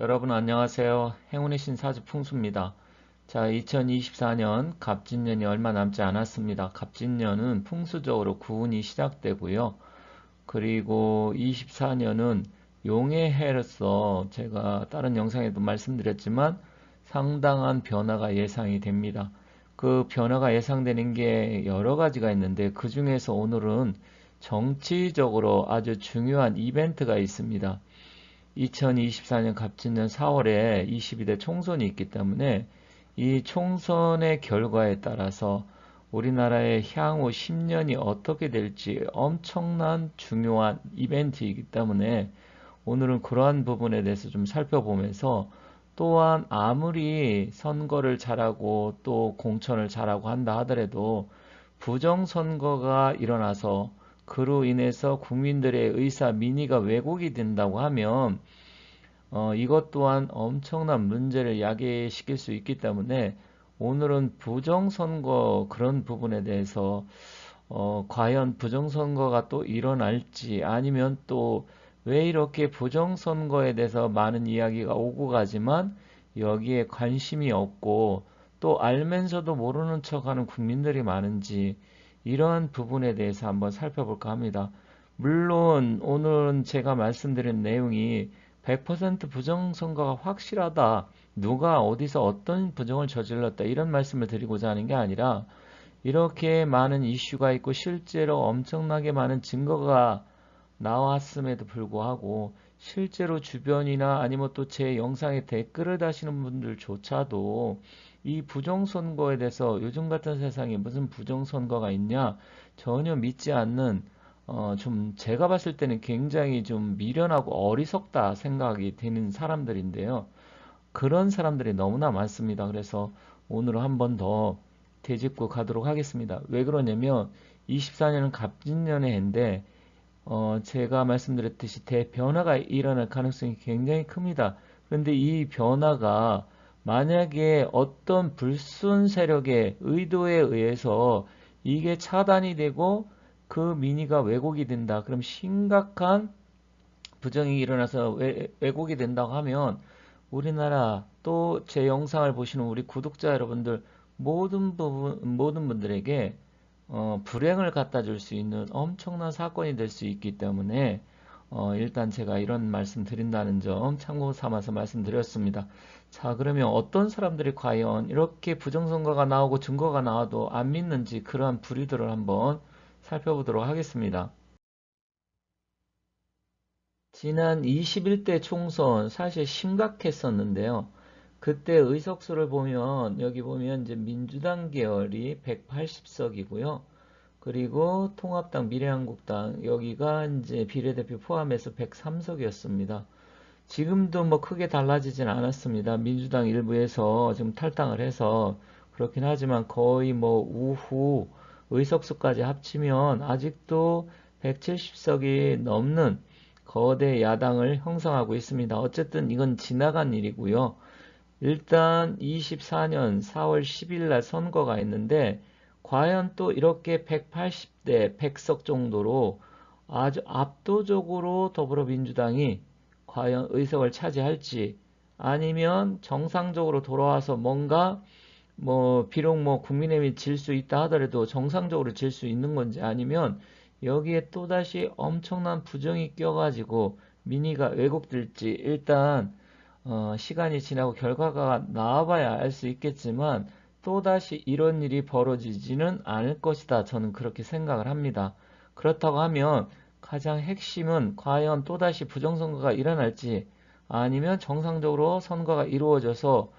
여러분 안녕하세요. 행운의 신사주 풍수입니다. 자, 2024년 갑진년이 얼마 남지 않았습니다. 갑진년은 풍수적으로 구운이 시작되고요. 그리고 24년은 용의 해로서 제가 다른 영상에도 말씀드렸지만 상당한 변화가 예상이 됩니다. 그 변화가 예상되는 게 여러 가지가 있는데 그 중에서 오늘은 정치적으로 아주 중요한 이벤트가 있습니다. 2024년 갑진년 4월에 22대 총선이 있기 때문에 이 총선의 결과에 따라서 우리나라의 향후 10년이 어떻게 될지 엄청난 중요한 이벤트이기 때문에 오늘은 그러한 부분에 대해서 좀 살펴보면서, 또한 아무리 선거를 잘하고 또 공천을 잘하고 한다 하더라도 부정선거가 일어나서 그로 인해서 국민들의 의사 민의가 왜곡이 된다고 하면 이것 또한 엄청난 문제를 야기시킬 수 있기 때문에 오늘은 부정선거 그런 부분에 대해서 과연 부정선거가 또 일어날지, 아니면 또 왜 이렇게 부정선거에 대해서 많은 이야기가 오고 가지만 여기에 관심이 없고 또 알면서도 모르는 척하는 국민들이 많은지, 이러한 부분에 대해서 한번 살펴볼까 합니다. 물론 오늘은 제가 말씀드린 내용이 100% 부정선거가 확실하다, 누가 어디서 어떤 부정을 저질렀다, 이런 말씀을 드리고자 하는 게 아니라, 이렇게 많은 이슈가 있고 실제로 엄청나게 많은 증거가 나왔음에도 불구하고 실제로 주변이나 아니면 또 제 영상에 댓글을 다시는 분들조차도 이 부정선거에 대해서 요즘 같은 세상에 무슨 부정선거가 있냐, 전혀 믿지 않는, 좀 제가 봤을 때는 굉장히 좀 미련하고 어리석다 생각이 되는 사람들인데요. 그런 사람들이 너무나 많습니다. 그래서 오늘 한 번 더 되짚고 가도록 하겠습니다. 왜 그러냐면 24년은 갑진년의 해인데 제가 말씀드렸듯이 대변화가 일어날 가능성이 굉장히 큽니다. 그런데 이 변화가 만약에 어떤 불순 세력의 의도에 의해서 이게 차단이 되고 그 민의가 왜곡이 된다, 그럼 심각한 부정이 일어나서 왜곡이 된다고 하면 우리나라, 또 제 영상을 보시는 우리 구독자 여러분들, 모든 분들에게 불행을 갖다 줄 수 있는 엄청난 사건이 될 수 있기 때문에 일단 제가 이런 말씀 드린다는 점 참고 삼아서 말씀드렸습니다. 자, 그러면 어떤 사람들이 과연 이렇게 부정선거가 나오고 증거가 나와도 안 믿는지, 그러한 부류들을 한번 살펴보도록 하겠습니다. 지난 21대 총선 사실 심각했었는데요. 그때 의석수를 보면, 여기 보면 이제 민주당 계열이 180석이고요. 그리고 통합당, 미래한국당, 여기가 이제 비례대표 포함해서 103석이었습니다. 지금도 뭐 크게 달라지진 않았습니다. 민주당 일부에서 지금 탈당을 해서 그렇긴 하지만 거의 뭐 우후 의석수까지 합치면 아직도 170석이 넘는 거대 야당을 형성하고 있습니다. 어쨌든 이건 지나간 일이고요. 일단 24년 4월 10일 날 선거가 있는데, 과연 또 이렇게 180대 100석 정도로 아주 압도적으로 더불어민주당이 과연 의석을 차지할지, 아니면 정상적으로 돌아와서 뭔가, 뭐 비록 뭐 국민의힘이 질 수 있다 하더라도 정상적으로 질 수 있는 건지, 아니면 여기에 또다시 엄청난 부정이 껴가지고 민의가 왜곡될지, 일단 시간이 지나고 결과가 나와봐야 알 수 있겠지만 또다시 이런 일이 벌어지지는 않을 것이다, 저는 그렇게 생각을 합니다. 그렇다고 하면 가장 핵심은 과연 또다시 부정선거가 일어날지, 아니면 정상적으로 선거가 이루어져서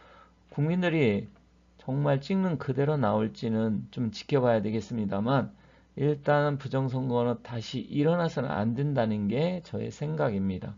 국민들이 정말 찍는 그대로 나올지는 좀 지켜봐야 되겠습니다만, 일단은 부정선거는 다시 일어나서는 안 된다는 게 저의 생각입니다.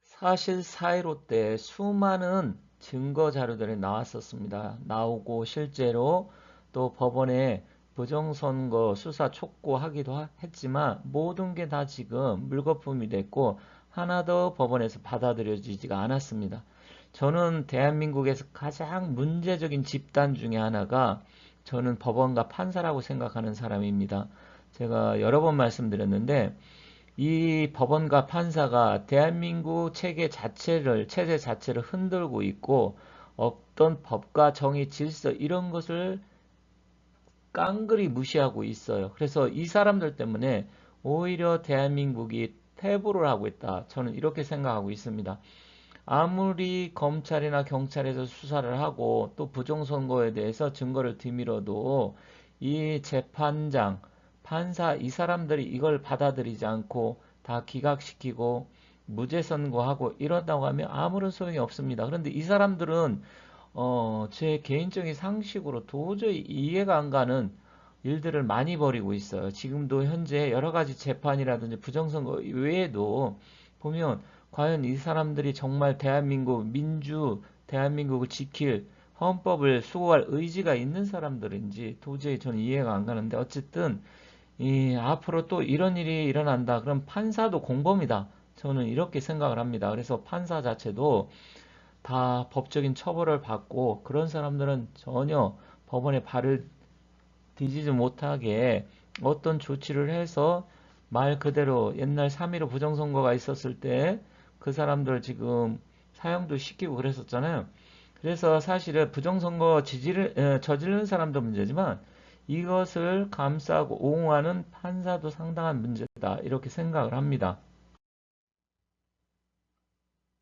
사실 4.15 때 수많은 증거 자료들이 나왔었습니다. 나오고 실제로 또 법원에 부정선거 수사 촉구하기도 했지만 모든 게 다 지금 물거품이 됐고 하나도 법원에서 받아들여지지가 않았습니다. 저는 대한민국에서 가장 문제적인 집단 중에 하나가, 저는 법원과 판사라고 생각하는 사람입니다. 제가 여러 번 말씀드렸는데 이 법원과 판사가 대한민국 체제 자체를 흔들고 있고 어떤 법과 정의, 질서 이런 것을 깡그리 무시하고 있어요. 그래서 이 사람들 때문에 오히려 대한민국이 퇴보를 하고 있다. 저는 이렇게 생각하고 있습니다. 아무리 검찰이나 경찰에서 수사를 하고 또 부정선거에 대해서 증거를 뒤밀어도 이 재판장, 판사 이 사람들이 이걸 받아들이지 않고 다 기각시키고 무죄 선고하고 이런다고 하면 아무런 소용이 없습니다. 그런데 이 사람들은 제 개인적인 상식으로 도저히 이해가 안 가는 일들을 많이 벌이고 있어요. 지금도 현재 여러 가지 재판이라든지 부정선거 외에도 보면 과연 이 사람들이 정말 대한민국을 지킬 헌법을 수호할 의지가 있는 사람들인지 도저히 저는 이해가 안 가는데 어쨌든 앞으로 또 이런 일이 일어난다. 그럼 판사도 공범이다. 저는 이렇게 생각을 합니다. 그래서 판사 자체도 다 법적인 처벌을 받고 그런 사람들은 전혀 법원에 발을 디지지 못하게 어떤 조치를 해서 말 그대로 옛날 3.15 부정선거가 있었을 때 그 사람들 지금 사형도 시키고 그랬었잖아요. 그래서 사실은 부정선거 저지르는 사람도 문제지만 이것을 감싸고 옹호하는 판사도 상당한 문제다. 이렇게 생각을 합니다.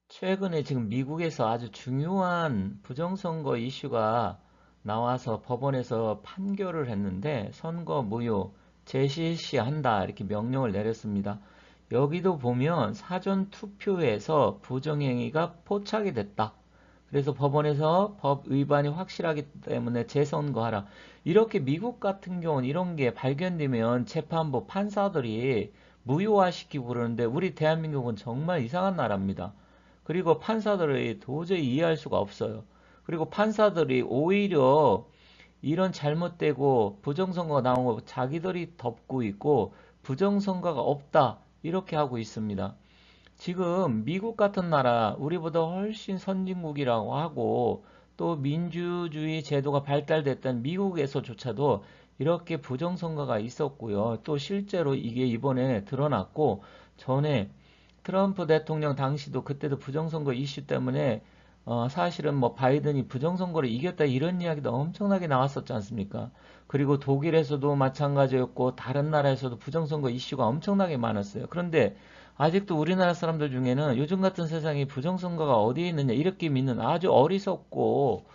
최근에 지금 미국에서 아주 중요한 부정선거 이슈가 나와서 법원에서 판결을 했는데 선거 무효, 재실시한다 이렇게 명령을 내렸습니다. 여기도 보면 사전 투표에서 부정행위가 포착이 됐다. 그래서 법원에서 법 위반이 확실하기 때문에 재선거하라. 이렇게 미국 같은 경우는 이런 게 발견되면 재판부 판사들이 무효화시키고 그러는데 우리 대한민국은 정말 이상한 나라입니다. 그리고 판사들이 도저히 이해할 수가 없어요. 그리고 판사들이 오히려 이런 잘못되고 부정선거가 나온 거 자기들이 덮고 있고 부정선거가 없다 이렇게 하고 있습니다. 지금 미국 같은 나라 우리보다 훨씬 선진국이라고 하고 또 민주주의 제도가 발달됐던 미국에서조차도 이렇게 부정선거가 있었고요. 또 실제로 이게 이번에 드러났고 전에 트럼프 대통령 당시도 그때도 부정선거 이슈 때문에 사실은 뭐 바이든이 부정선거를 이겼다 이런 이야기도 엄청나게 나왔었지 않습니까? 그리고 독일에서도 마찬가지였고 다른 나라에서도 부정선거 이슈가 엄청나게 많았어요. 그런데 아직도 우리나라 사람들 중에는 요즘 같은 세상에 부정선거가 어디에 있느냐 이렇게 믿는 아주 어리석고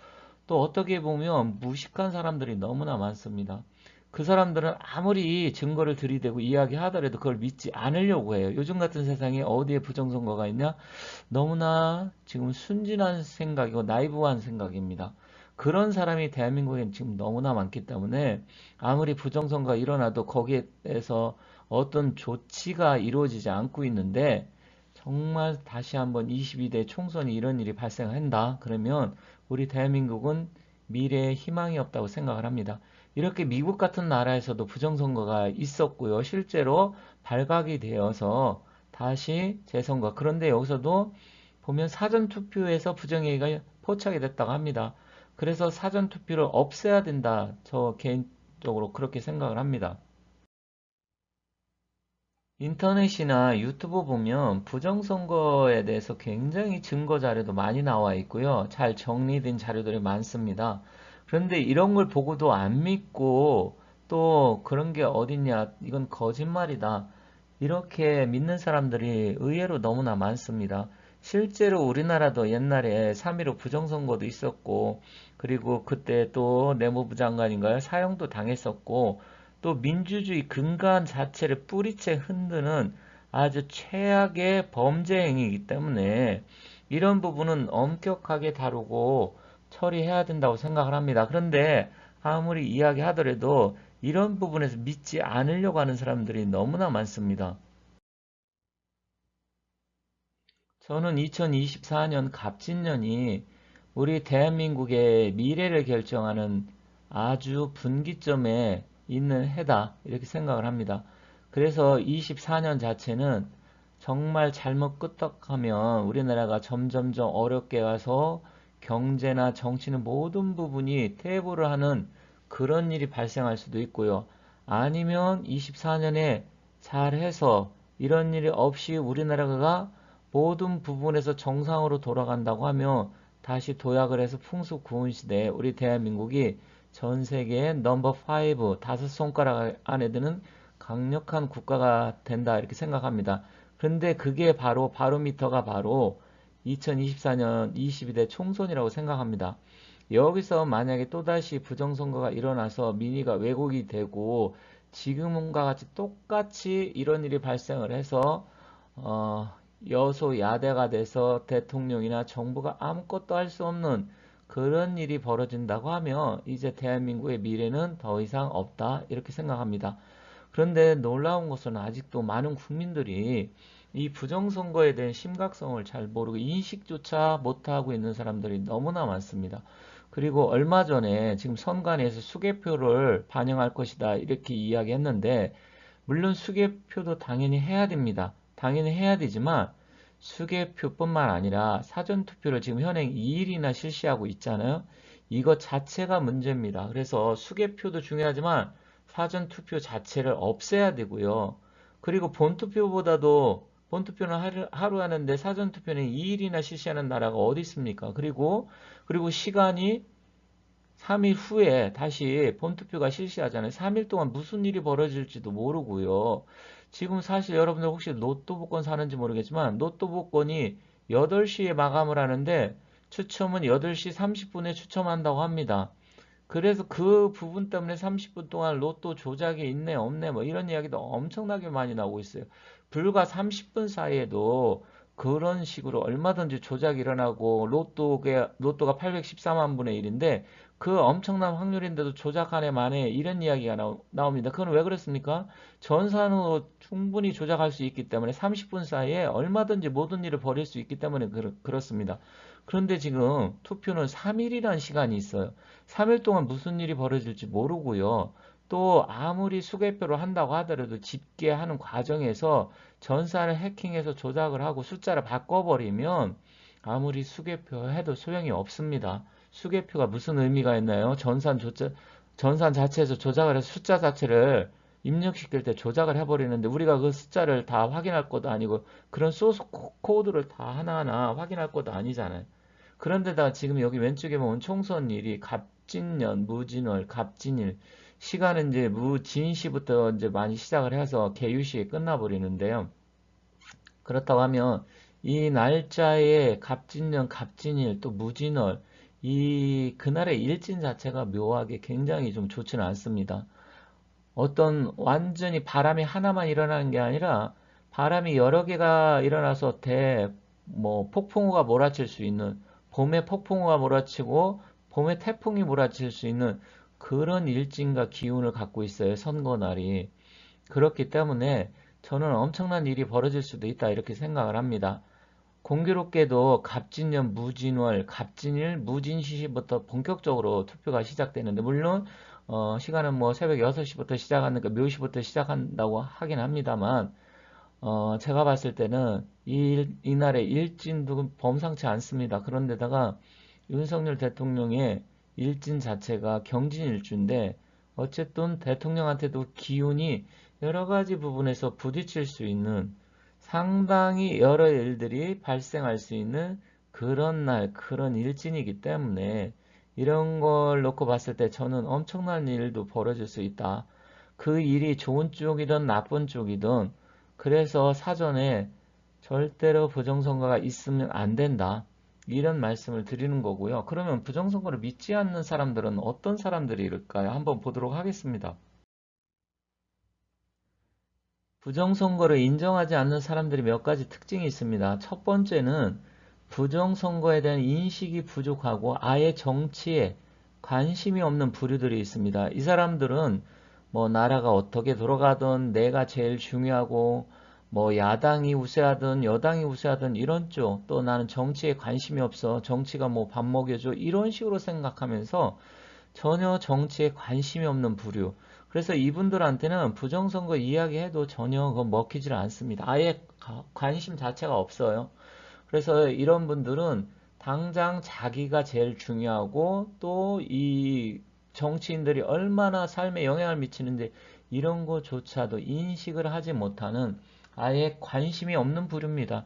또 어떻게 보면 무식한 사람들이 너무나 많습니다. 그 사람들은 아무리 증거를 들이대고 이야기하더라도 그걸 믿지 않으려고 해요. 요즘 같은 세상에 어디에 부정선거가 있냐? 너무나 지금 순진한 생각이고 나이브한 생각입니다. 그런 사람이 대한민국엔 지금 너무나 많기 때문에 아무리 부정선거가 일어나도 거기에서 어떤 조치가 이루어지지 않고 있는데 정말 다시 한번 22대 총선이 이런 일이 발생한다. 그러면 우리 대한민국은 미래에 희망이 없다고 생각을 합니다. 이렇게 미국 같은 나라에서도 부정선거가 있었고요. 실제로 발각이 되어서 다시 재선거. 그런데 여기서도 보면 사전투표에서 부정행위가 포착이 됐다고 합니다. 그래서 사전투표를 없애야 된다. 저 개인적으로 그렇게 생각을 합니다. 인터넷이나 유튜브 보면 부정선거에 대해서 굉장히 증거 자료도 많이 나와 있고요. 잘 정리된 자료들이 많습니다. 그런데 이런 걸 보고도 안 믿고 또 그런 게 어딨냐, 이건 거짓말이다. 이렇게 믿는 사람들이 의외로 너무나 많습니다. 실제로 우리나라도 옛날에 3.15 부정선거도 있었고, 그리고 그때 또 내무부 장관인가요? 사형도 당했었고, 또 민주주의 근간 자체를 뿌리채 흔드는 아주 최악의 범죄 행위이기 때문에 이런 부분은 엄격하게 다루고 처리해야 된다고 생각을 합니다. 그런데 아무리 이야기하더라도 이런 부분에서 믿지 않으려고 하는 사람들이 너무나 많습니다. 저는 2024년 갑진년이 우리 대한민국의 미래를 결정하는 아주 분기점에 있는 해다. 이렇게 생각을 합니다. 그래서 24년 자체는 정말 잘못 끄떡하면 우리나라가 점점점 어렵게 와서 경제나 정치는 모든 부분이 퇴보를 하는 그런 일이 발생할 수도 있고요. 아니면 24년에 잘해서 이런 일이 없이 우리나라가 모든 부분에서 정상으로 돌아간다고 하면 다시 도약을 해서 풍수구은 시대에 우리 대한민국이 전 세계의 넘버 5, 다섯 손가락 안에 드는 강력한 국가가 된다 이렇게 생각합니다. 그런데 그게 바로 바로미터가 바로 2024년 22대 총선이라고 생각합니다. 여기서 만약에 또다시 부정선거가 일어나서 민의가 왜곡이 되고 지금과 같이 똑같이 이런 일이 발생을 해서 여소야대가 돼서 대통령이나 정부가 아무것도 할 수 없는 그런 일이 벌어진다고 하면 이제 대한민국의 미래는 더 이상 없다 이렇게 생각합니다. 그런데 놀라운 것은 아직도 많은 국민들이 이 부정선거에 대한 심각성을 잘 모르고 인식조차 못하고 있는 사람들이 너무나 많습니다. 그리고 얼마 전에 지금 선관위에서 수개표를 반영할 것이다 이렇게 이야기했는데 물론 수개표도 당연히 해야 됩니다. 당연히 해야 되지만 수개표뿐만 아니라 사전투표를 지금 현행 2일이나 실시하고 있잖아요. 이것 자체가 문제입니다. 그래서 수개표도 중요하지만 사전투표 자체를 없애야 되고요. 그리고 본투표는 하루 하는데 사전투표는 2일이나 실시하는 나라가 어디 있습니까? 그리고 시간이 3일 후에 다시 본투표가 실시하잖아요. 3일 동안 무슨 일이 벌어질지도 모르고요. 지금 사실 여러분들 혹시 로또 복권 사는지 모르겠지만 로또 복권이 8시에 마감을 하는데 추첨은 8시 30분에 추첨한다고 합니다. 그래서 그 부분 때문에 30분 동안 로또 조작이 있네 없네 뭐 이런 이야기도 엄청나게 많이 나오고 있어요. 불과 30분 사이에도 그런 식으로 얼마든지 조작이 일어나고 로또가 814만 분의 1인데 그 엄청난 확률인데도 조작하네 마네 이런 이야기가 나옵니다. 그건 왜 그렇습니까? 전산으로 충분히 조작할 수 있기 때문에 30분 사이에 얼마든지 모든 일을 벌일 수 있기 때문에 그렇습니다. 그런데 지금 투표는 3일이라는 시간이 있어요. 3일 동안 무슨 일이 벌어질지 모르고요. 또 아무리 수개표를 한다고 하더라도 집계하는 과정에서 전산을 해킹해서 조작을 하고 숫자를 바꿔버리면 아무리 수개표 해도 소용이 없습니다. 수개표가 무슨 의미가 있나요? 전산 자체에서 조작을 해서 숫자 자체를 입력시킬 때 조작을 해버리는데 우리가 그 숫자를 다 확인할 것도 아니고 그런 소스 코드를 다 하나하나 확인할 것도 아니잖아요. 그런데다 지금 여기 왼쪽에 보면 총선일이 갑진년, 무진월, 갑진일 시간은 이제 무진시부터 이제 많이 시작을 해서 개유시에 끝나버리는데요. 그렇다고 하면 이 날짜에 갑진년, 갑진일, 또 무진월 이 그날의 일진 자체가 묘하게 굉장히 좀 좋지는 않습니다. 어떤 완전히 바람이 하나만 일어나는 게 아니라 바람이 여러 개가 일어나서 뭐 폭풍우가 몰아칠 수 있는 봄에 폭풍우가 몰아치고 봄에 태풍이 몰아칠 수 있는 그런 일진과 기운을 갖고 있어요. 선거날이. 그렇기 때문에 저는 엄청난 일이 벌어질 수도 있다 이렇게 생각을 합니다. 공교롭게도 갑진년 무진월, 갑진일, 무진시시부터 본격적으로 투표가 시작되는데 물론 시간은 뭐 새벽 6시부터 시작하니까 묘시부터 시작한다고 하긴 합니다만 제가 봤을 때는 이날의 일진도 범상치 않습니다. 그런데다가 윤석열 대통령의 일진 자체가 경진일주인데 어쨌든 대통령한테도 기운이 여러 가지 부분에서 부딪힐 수 있는 상당히 여러 일들이 발생할 수 있는 그런 날, 그런 일진이기 때문에 이런 걸 놓고 봤을 때 저는 엄청난 일도 벌어질 수 있다. 그 일이 좋은 쪽이든 나쁜 쪽이든 그래서 사전에 절대로 부정선거가 있으면 안 된다. 이런 말씀을 드리는 거고요. 그러면 부정선거를 믿지 않는 사람들은 어떤 사람들일까요? 한번 보도록 하겠습니다. 부정선거를 인정하지 않는 사람들이 몇 가지 특징이 있습니다. 첫 번째는 부정선거에 대한 인식이 부족하고 아예 정치에 관심이 없는 부류들이 있습니다. 이 사람들은 뭐 나라가 어떻게 돌아가든 내가 제일 중요하고 뭐 야당이 우세하든 여당이 우세하든 이런 쪽 또 나는 정치에 관심이 없어 정치가 뭐 밥 먹여줘 이런 식으로 생각하면서 전혀 정치에 관심이 없는 부류. 그래서 이분들한테는 부정선거 이야기해도 전혀 그건 먹히질 않습니다. 아예 관심 자체가 없어요. 그래서 이런 분들은 당장 자기가 제일 중요하고 또 이 정치인들이 얼마나 삶에 영향을 미치는데 이런 것조차도 인식을 하지 못하는 아예 관심이 없는 부류입니다.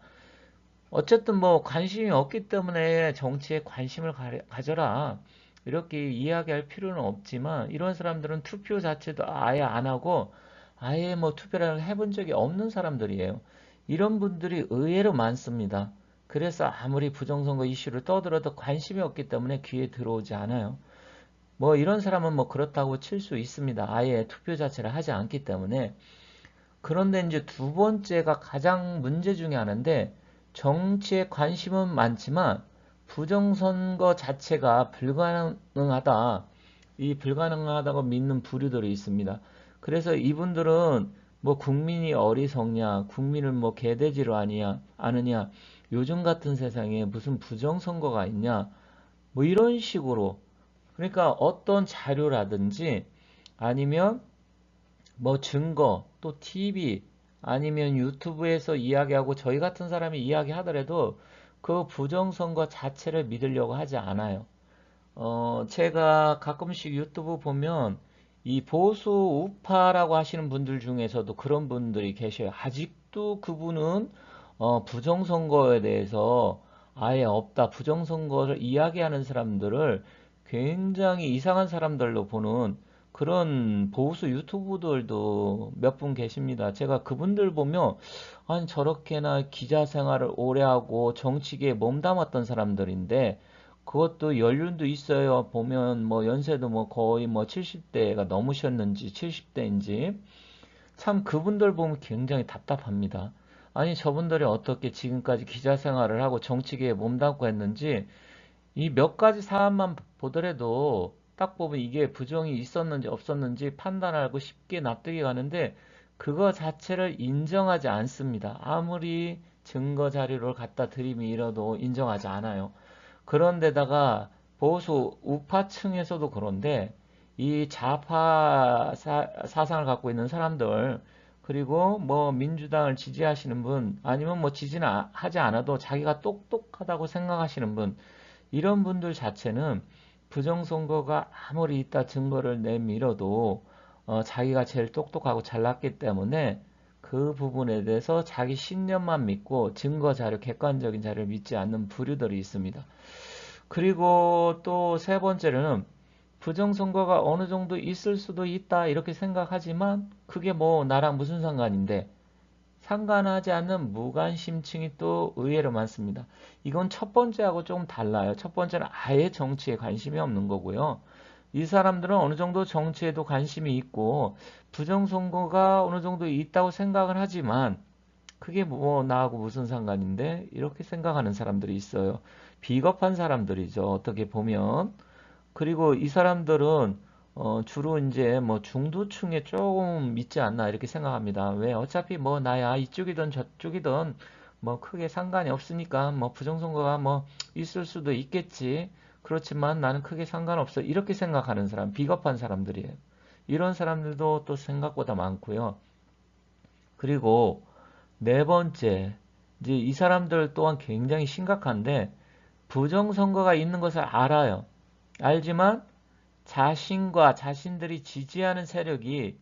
어쨌든 뭐 관심이 없기 때문에 정치에 관심을 가져라. 이렇게 이야기할 필요는 없지만 이런 사람들은 투표 자체도 아예 안 하고 아예 뭐 투표를 해본 적이 없는 사람들이에요. 이런 분들이 의외로 많습니다. 그래서 아무리 부정선거 이슈를 떠들어도 관심이 없기 때문에 귀에 들어오지 않아요. 뭐 이런 사람은 뭐 그렇다고 칠 수 있습니다. 아예 투표 자체를 하지 않기 때문에. 그런데 이제 두 번째가 가장 문제 중에 하나인데 정치에 관심은 많지만 부정선거 자체가 불가능하다. 이 불가능하다고 믿는 부류들이 있습니다. 그래서 이분들은 뭐 국민이 어리석냐, 국민을 뭐 개돼지로 아느냐, 요즘 같은 세상에 무슨 부정선거가 있냐, 뭐 이런 식으로 그러니까 어떤 자료라든지 아니면 뭐 증거, 또 TV, 아니면 유튜브에서 이야기하고 저희 같은 사람이 이야기하더라도 그 부정선거 자체를 믿으려고 하지 않아요. 제가 가끔씩 유튜브 보면 이 보수 우파라고 하시는 분들 중에서도 그런 분들이 계셔요. 아직도 그분은 부정선거에 대해서 아예 없다. 부정선거를 이야기하는 사람들을 굉장히 이상한 사람들로 보는 그런 보수 유튜브들도 몇 분 계십니다. 제가 그분들 보면 아니 저렇게나 기자 생활을 오래 하고 정치계에 몸담았던 사람들인데 그것도 연륜도 있어요. 보면 뭐 연세도 뭐 거의 뭐 70대가 넘으셨는지 70대인지 참 그분들 보면 굉장히 답답합니다. 아니 저분들이 어떻게 지금까지 기자 생활을 하고 정치계에 몸담고 했는지 이 몇 가지 사안만 보더라도 딱 보면 이게 부정이 있었는지 없었는지 판단하고 쉽게 납득이 가는데 그거 자체를 인정하지 않습니다. 아무리 증거 자료를 갖다 들이밀어도 인정하지 않아요. 그런데다가 보수 우파층에서도 그런데 이 좌파 사상을 갖고 있는 사람들 그리고 뭐 민주당을 지지하시는 분 아니면 뭐 지지는 하지 않아도 자기가 똑똑하다고 생각하시는 분 이런 분들 자체는 부정선거가 아무리 있다 증거를 내밀어도 자기가 제일 똑똑하고 잘났기 때문에 그 부분에 대해서 자기 신념만 믿고 증거 자료, 객관적인 자료를 믿지 않는 부류들이 있습니다. 그리고 또 세 번째는 부정선거가 어느 정도 있을 수도 있다 이렇게 생각하지만 그게 뭐 나랑 무슨 상관인데 상관하지 않는 무관심층이 또 의외로 많습니다. 이건 첫 번째하고 조금 달라요. 첫 번째는 아예 정치에 관심이 없는 거고요. 이 사람들은 어느 정도 정치에도 관심이 있고 부정선거가 어느 정도 있다고 생각을 하지만 그게 뭐 나하고 무슨 상관인데 이렇게 생각하는 사람들이 있어요. 비겁한 사람들이죠. 어떻게 보면. 그리고 이 사람들은 주로 이제 뭐 중도층에 조금 있지 않나 이렇게 생각합니다. 왜? 어차피 뭐 나야 이쪽이든 저쪽이든 뭐 크게 상관이 없으니까 뭐 부정선거가 뭐 있을 수도 있겠지. 그렇지만 나는 크게 상관없어. 이렇게 생각하는 사람, 비겁한 사람들이에요. 이런 사람들도 또 생각보다 많고요. 그리고 네 번째, 이제 이 사람들 또한 굉장히 심각한데 부정선거가 있는 것을 알아요. 알지만 자신과 자신들이 지지하는 세력이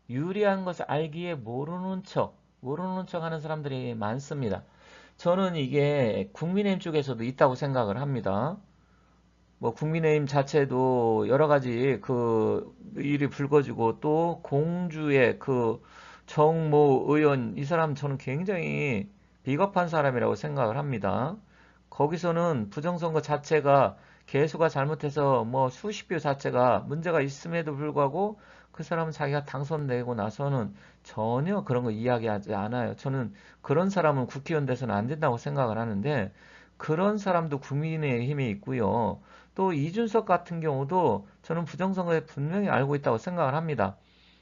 유리한 것을 알기에 모르는 척 하는 사람들이 많습니다. 저는 이게 국민의힘 쪽에서도 있다고 생각을 합니다. 뭐 국민의힘 자체도 여러 가지 그 일이 불거지고 또 공주의 그 정모 의원 이 사람 저는 굉장히 비겁한 사람이라고 생각을 합니다. 거기서는 부정선거 자체가 개수가 잘못해서 뭐 수십 표 자체가 문제가 있음에도 불구하고 그 사람은 자기가 당선되고 나서는 전혀 그런 거 이야기하지 않아요. 저는 그런 사람은 국회의원 돼서는 안 된다고 생각을 하는데 그런 사람도 국민의힘에 있고요. 또 이준석 같은 경우도 저는 부정선거에 분명히 알고 있다고 생각을 합니다.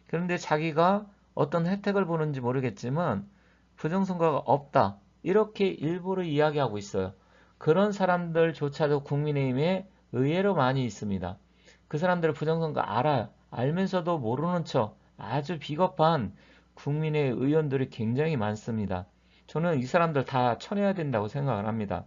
그런데 자기가 어떤 혜택을 보는지 모르겠지만 부정선거가 없다. 이렇게 일부러 이야기하고 있어요. 그런 사람들조차도 국민의힘에 의외로 많이 있습니다. 그 사람들 부정선거 알아요. 알면서도 모르는 척 아주 비겁한 국민의 의원들이 굉장히 많습니다. 저는 이 사람들 다 쳐내야 된다고 생각을 합니다.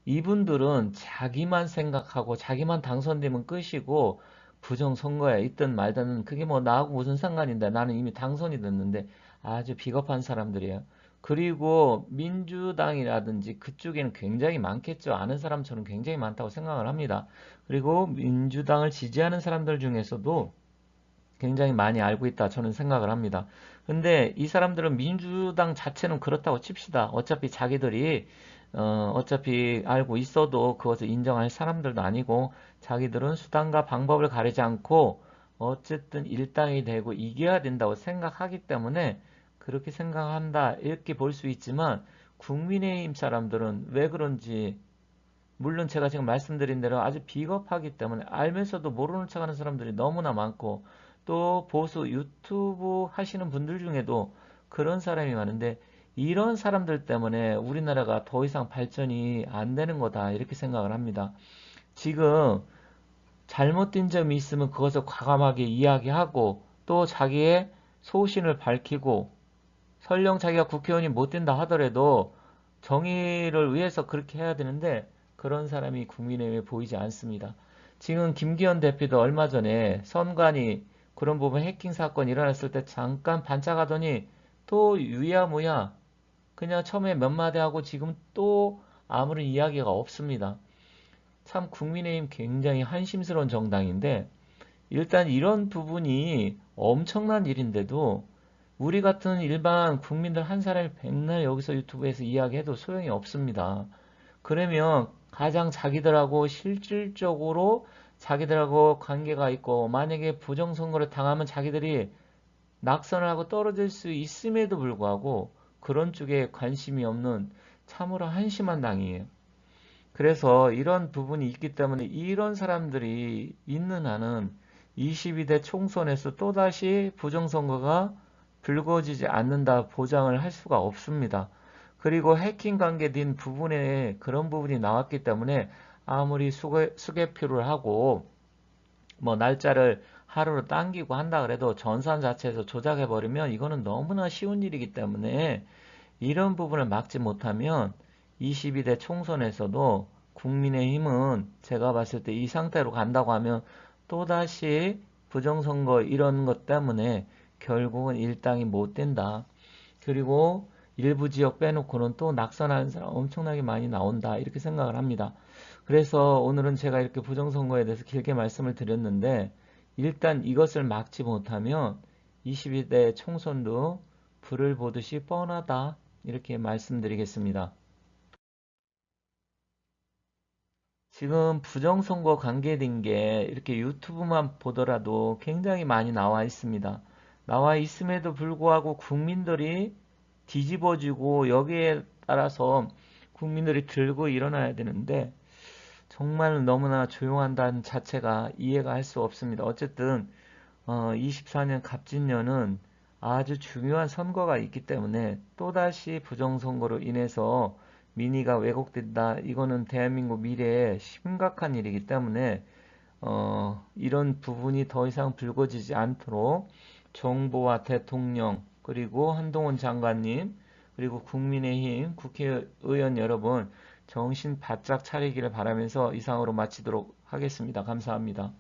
이분들은 자기만 생각하고 자기만 당선되면 끝이고 부정선거에 있든 말든 그게 뭐 나하고 무슨 상관인데 나는 이미 당선이 됐는데 아주 비겁한 사람들이에요. 그리고 민주당이라든지 그쪽에는 굉장히 많겠죠. 아는 사람처럼 굉장히 많다고 생각을 합니다. 그리고 민주당을 지지하는 사람들 중에서도 굉장히 많이 알고 있다 저는 생각을 합니다. 근데 이 사람들은 민주당 자체는 그렇다고 칩시다. 어차피 자기들이 어차피 알고 있어도 그것을 인정할 사람들도 아니고 자기들은 수단과 방법을 가리지 않고 어쨌든 일당이 되고 이겨야 된다고 생각하기 때문에 그렇게 생각한다 이렇게 볼 수 있지만 국민의힘 사람들은 왜 그런지 물론 제가 지금 말씀드린 대로 아주 비겁하기 때문에 알면서도 모르는 척하는 사람들이 너무나 많고 또 보수 유튜브 하시는 분들 중에도 그런 사람이 많은데 이런 사람들 때문에 우리나라가 더 이상 발전이 안 되는 거다 이렇게 생각을 합니다. 지금 잘못된 점이 있으면 그것을 과감하게 이야기하고 또 자기의 소신을 밝히고 설령 자기가 국회의원이 못 된다 하더라도 정의를 위해서 그렇게 해야 되는데 그런 사람이 국민의힘에 보이지 않습니다. 지금 김기현 대표도 얼마 전에 선관위 그런 부분 해킹 사건 일어났을 때 잠깐 반짝하더니 또 유야무야 그냥 처음에 몇 마디 하고 지금 또 아무런 이야기가 없습니다. 참 국민의힘 굉장히 한심스러운 정당인데 일단 이런 부분이 엄청난 일인데도 우리 같은 일반 국민들 한 사람이 백날 여기서 유튜브에서 이야기해도 소용이 없습니다. 그러면 가장 자기들하고 실질적으로 자기들하고 관계가 있고 만약에 부정선거를 당하면 자기들이 낙선을 하고 떨어질 수 있음에도 불구하고 그런 쪽에 관심이 없는 참으로 한심한 당이에요. 그래서 이런 부분이 있기 때문에 이런 사람들이 있는 한은 22대 총선에서 또다시 부정선거가 불거지지 않는다 보장을 할 수가 없습니다. 그리고 해킹 관계된 부분에 그런 부분이 나왔기 때문에 아무리 수개표를 하고 뭐 날짜를 하루로 당기고 한다 그래도 전산 자체에서 조작해버리면 이거는 너무나 쉬운 일이기 때문에 이런 부분을 막지 못하면 22대 총선에서도 국민의힘은 제가 봤을 때 이 상태로 간다고 하면 또다시 부정선거 이런 것 때문에 결국은 일당이 못 된다. 그리고 일부 지역 빼놓고는 또 낙선하는 사람 엄청나게 많이 나온다. 이렇게 생각을 합니다. 그래서 오늘은 제가 이렇게 부정선거에 대해서 길게 말씀을 드렸는데 일단 이것을 막지 못하면 22대 총선도 불을 보듯이 뻔하다. 이렇게 말씀드리겠습니다. 지금 부정선거 관계된 게 이렇게 유튜브만 보더라도 굉장히 많이 나와 있습니다. 나와 있음에도 불구하고 국민들이 뒤집어지고 여기에 따라서 국민들이 들고 일어나야 되는데 정말 너무나 조용한다는 자체가 이해가 할 수 없습니다. 어쨌든 24년 갑진년은 아주 중요한 선거가 있기 때문에 또다시 부정선거로 인해서 민의가 왜곡된다. 이거는 대한민국 미래에 심각한 일이기 때문에 이런 부분이 더 이상 불거지지 않도록 정부와 대통령 그리고 한동훈 장관님 그리고 국민의힘 국회의원 여러분 정신 바짝 차리기를 바라면서 이상으로 마치도록 하겠습니다. 감사합니다.